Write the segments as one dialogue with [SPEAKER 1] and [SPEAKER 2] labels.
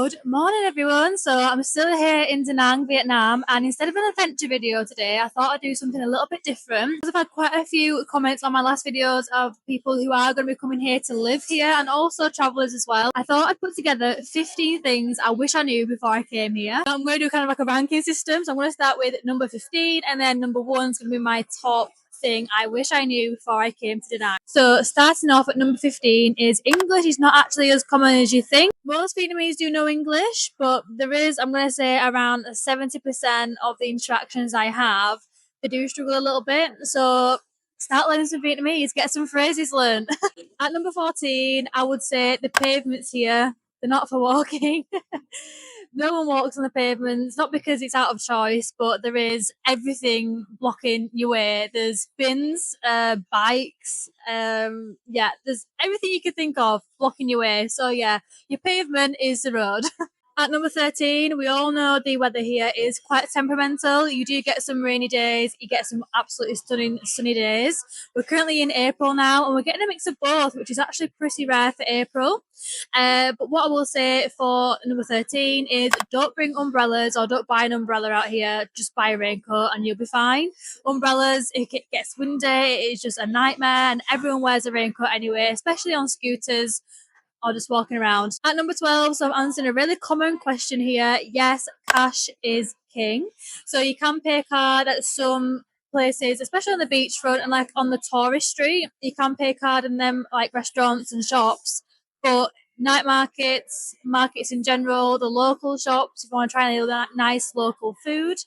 [SPEAKER 1] Good morning, everyone. So I'm still here in Da Nang, Vietnam, and instead of an adventure video today, I thought I'd do something a little bit different. I've had quite a few comments on my last videos of people who are going to be coming here to live here and also travellers as well. I thought I'd put together 15 things I wish I knew before I came here. I'm going to do kind of like a ranking system. So I'm going to start with number 15, and then number 1 is going to be my top thing I wish I knew before I came to Da Nang. So starting off at number 15 is English is not actually as common as you think. Most Vietnamese do know English, but there is, I'm going to say, around 70% of the interactions I have, they do struggle a little bit. So start learning some Vietnamese, get some phrases learned. At number 14, I would say the pavements here, they're not for walking. No one walks on the pavements, not because it's out of choice, but there is everything blocking your way. There's bins, bikes, there's everything you could think of blocking your way. So yeah, your pavement is the road. At number 13, we all know the weather here is quite temperamental. You do get some rainy days, you get some absolutely stunning sunny days. We're currently in April now, and we're getting a mix of both, which is actually pretty rare for April. But what I will say for number 13 is don't bring umbrellas or don't buy an umbrella out here. Just buy a raincoat and you'll be fine. Umbrellas, if it gets windy, it's just a nightmare, and everyone wears a raincoat anyway, especially on scooters or just walking around. At number 12, so I'm answering a really common question here. Yes, cash is king. So you can pay card at some places, especially on the beachfront and like on the tourist street. You can pay card in them like restaurants and shops. But night markets, markets in general, the local shops, if you want to try any nice local food,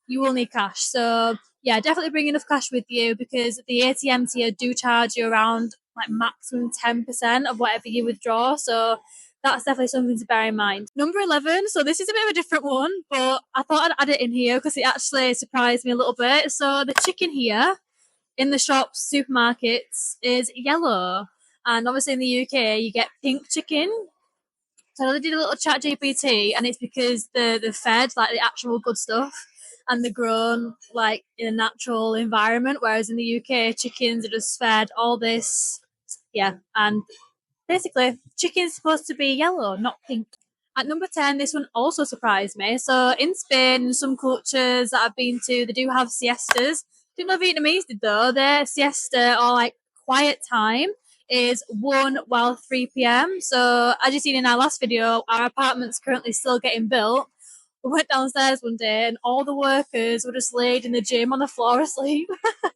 [SPEAKER 1] you will need cash. So yeah, definitely bring enough cash with you, because the ATMs here do charge you around like maximum 10% of whatever you withdraw. So that's definitely something to bear in mind. Number 11, so this is a bit of a different one, but I thought I'd add it in here because it actually surprised me a little bit. So the chicken here in the shops, supermarkets, is yellow. And obviously in the UK, you get pink chicken. So I did a little chat GPT, and it's because they're fed like the actual good stuff, and they're grown like in a natural environment, whereas in the UK, chickens are just fed all this. Yeah, and basically, chicken's supposed to be yellow, not pink. At number 10, this one also surprised me. So in Spain, in some cultures that I've been to, they do have siestas. Didn't know Vietnamese did though. Their siesta, or like quiet time, is 1 while 3 p.m. So as you seen in our last video, our apartment's currently still getting built. We went downstairs one day and all the workers were just laid in the gym on the floor asleep. I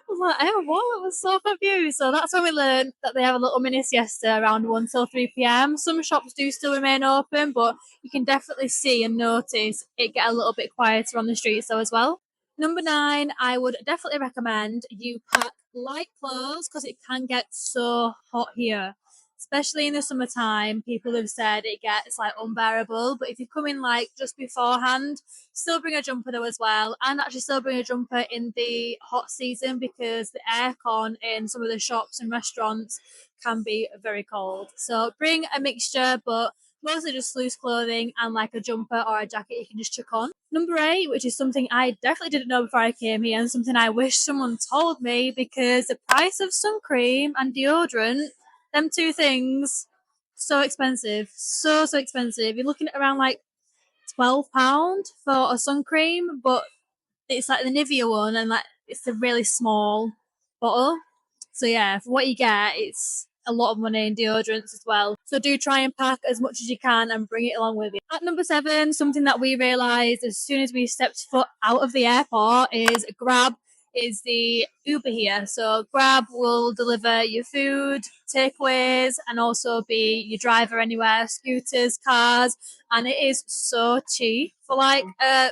[SPEAKER 1] was like, what? I was so confused. So that's when we learned that they have a little mini siesta around 1 till 3 p.m. Some shops do still remain open, but you can definitely see and notice it get a little bit quieter on the streets though as well. Number 9, I would definitely recommend you pack light clothes because it can get so hot here. Especially in the summertime, people have said it gets like unbearable. But if you come in like just beforehand, still bring a jumper though as well, and actually still bring a jumper in the hot season, because the aircon in some of the shops and restaurants can be very cold. So bring a mixture, but mostly just loose clothing and like a jumper or a jacket you can just chuck on. Number 8, which is something I definitely didn't know before I came here, and something I wish someone told me, because the price of sun cream and deodorant, them two things, so expensive. So expensive. You're looking at around like £12 for a sun cream, but it's like the Nivea one, and like it's a really small bottle. So yeah, for what you get, it's a lot of money in deodorants as well. So do try and pack as much as you can and bring it along with you. At number 7, something that we realised as soon as we stepped foot out of the airport is Grab is the Uber here. So Grab will deliver your food, takeaways, and also be your driver anywhere, scooters, cars, and it is so cheap for like a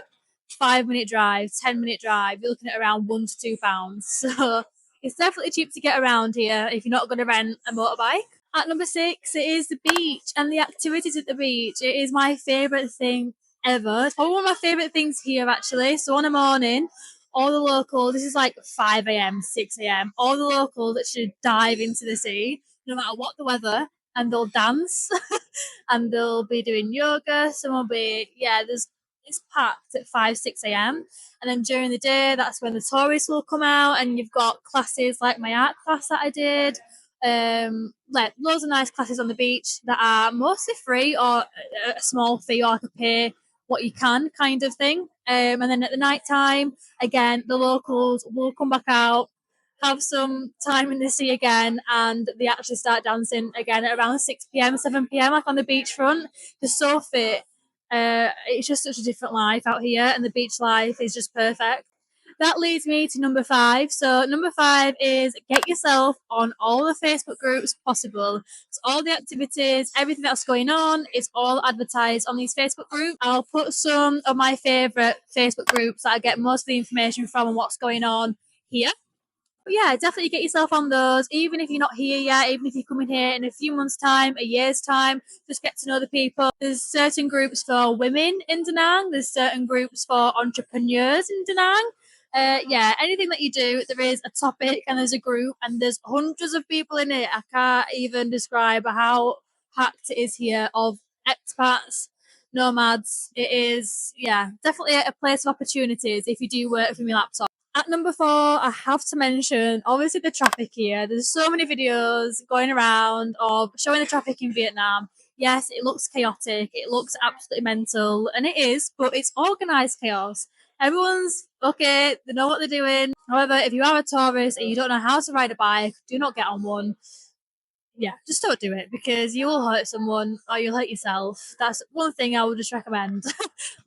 [SPEAKER 1] 5-minute drive, 10-minute drive. You're looking at around £1 to £2. So it's definitely cheap to get around here if you're not going to rent a motorbike. At number 6, it is the beach and the activities at the beach. It is my favourite thing ever. It's probably one of my favourite things here actually. So on a morning, all the locals, this is like 5 a.m, 6 a.m, all the locals that should dive into the sea, no matter what the weather, and they'll dance and they'll be doing yoga. Some will be, it's packed at 5, 6 a.m. And then during the day, that's when the tourists will come out, and you've got classes like my art class that I did, Like loads of nice classes on the beach that are mostly free or a small fee, or like a pay what you can kind of thing. And then at the night time, again, the locals will come back out, have some time in the sea again, and they actually start dancing again at around 6 p.m., 7 p.m., like on the beachfront. They're so fit. It's just such a different life out here, and the beach life is just perfect. That leads me to number 5. So number 5 is get yourself on all the Facebook groups possible. So all the activities, everything that's going on, is all advertised on these Facebook groups. I'll put some of my favourite Facebook groups that I get most of the information from and what's going on here. But yeah, definitely get yourself on those. Even if you're not here yet, even if you're coming here in a few months' time, a year's time, just get to know the people. There's certain groups for women in Da Nang. There's certain groups for entrepreneurs in Da Nang. Yeah, anything that you do, there is a topic and there's a group and there's hundreds of people in it. I can't even describe how packed it is here of expats, nomads. It is, yeah, definitely a place of opportunities if you do work from your laptop. At number 4, I have to mention obviously the traffic here. There's so many videos going around of showing the traffic in Vietnam. Yes, it looks chaotic, it looks absolutely mental, and it is, but it's organised chaos. Everyone's okay, they know what they're doing. However, if you are a tourist and you don't know how to ride a bike, do not get on one. Yeah, just don't do it because you will hurt someone or you'll hurt yourself. That's one thing I would just recommend.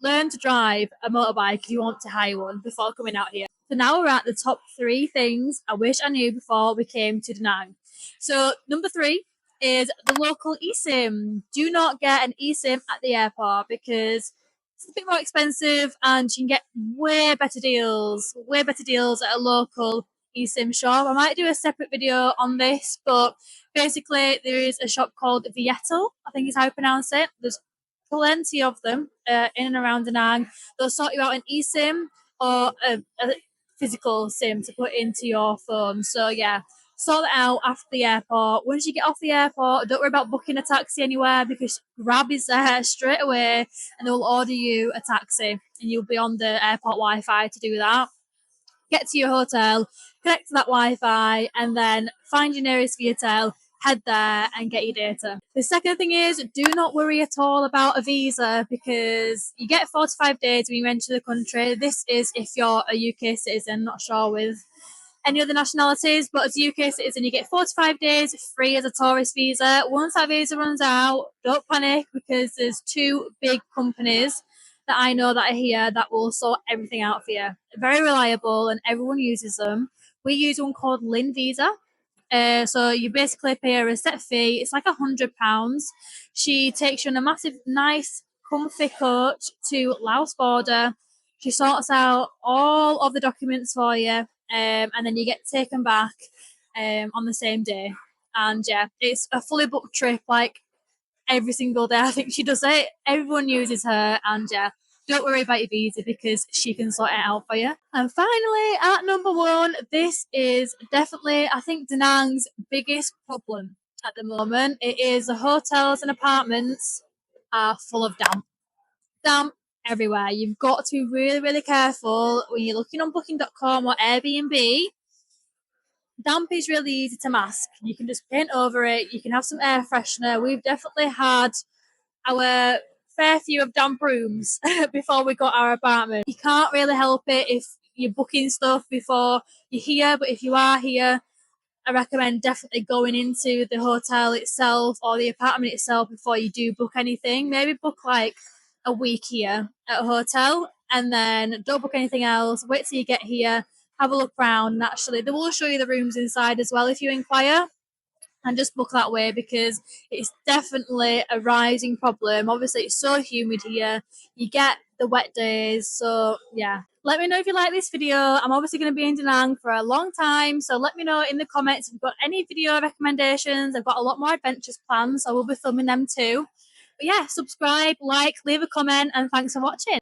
[SPEAKER 1] Learn to drive a motorbike if you want to hire one before coming out here. So now we're at the top 3 things I wish I knew before we came to Da Nang. So number 3 is the local eSIM. Do not get an eSIM at the airport because it's a bit more expensive and you can get way better deals at a local eSIM shop. I might do a separate video on this, but basically there is a shop called Vietel, I think is how you pronounce it. There's plenty of them in and around Da Nang. They'll sort you out an eSIM or a physical SIM to put into your phone. So yeah, sort it out after the airport. Once you get off the airport, don't worry about booking a taxi anywhere because Grab is there straight away and they'll order you a taxi and you'll be on the airport Wi-Fi to do that. Get to your hotel, connect to that Wi-Fi, and then find your nearest Viettel, head there and get your data. The second thing is do not worry at all about a visa because you get 45 days when you enter the country. This is if you're a UK citizen, not sure with any other nationalities, but as a UK citizen, you get 45 days free as a tourist visa. Once that visa runs out, don't panic because there's 2 big companies that I know that are here that will sort everything out for you. Very reliable and everyone uses them. We use one called Lin Visa. So you basically pay her a set fee. It's like £100. She takes you on a massive, nice, comfy coach to Laos border. She sorts out all of the documents for you, and then you get taken back on the same day. And yeah, it's a fully booked trip. Like every single day, I think she does it. Everyone uses her, and yeah, don't worry about your visa because she can sort it out for you. And finally, at number 1, this is definitely, I think, Da Nang's biggest problem at the moment. It is the hotels and apartments are full of damp. Damp everywhere. You've got to be really, really careful when you're looking on booking.com or Airbnb. Damp is really easy to mask. You can just paint over it. You can have some air freshener. We've definitely had our fair few of damp rooms before we got our apartment. You can't really help it if you're booking stuff before you're here, but if you are here, I recommend definitely going into the hotel itself or the apartment itself before you do book anything. Maybe book like a week here at a hotel and then don't book anything else. Wait till you get here, have a look around. Naturally, they will show you the rooms inside as well if you inquire. And just book that way because it's definitely a rising problem. Obviously, it's so humid here. You get the wet days. So, yeah. Let me know if you like this video. I'm obviously going to be in Da Nang for a long time. So, let me know in the comments if you've got any video recommendations. I've got a lot more adventures planned, so I will be filming them too. But yeah, subscribe, like, leave a comment, and thanks for watching.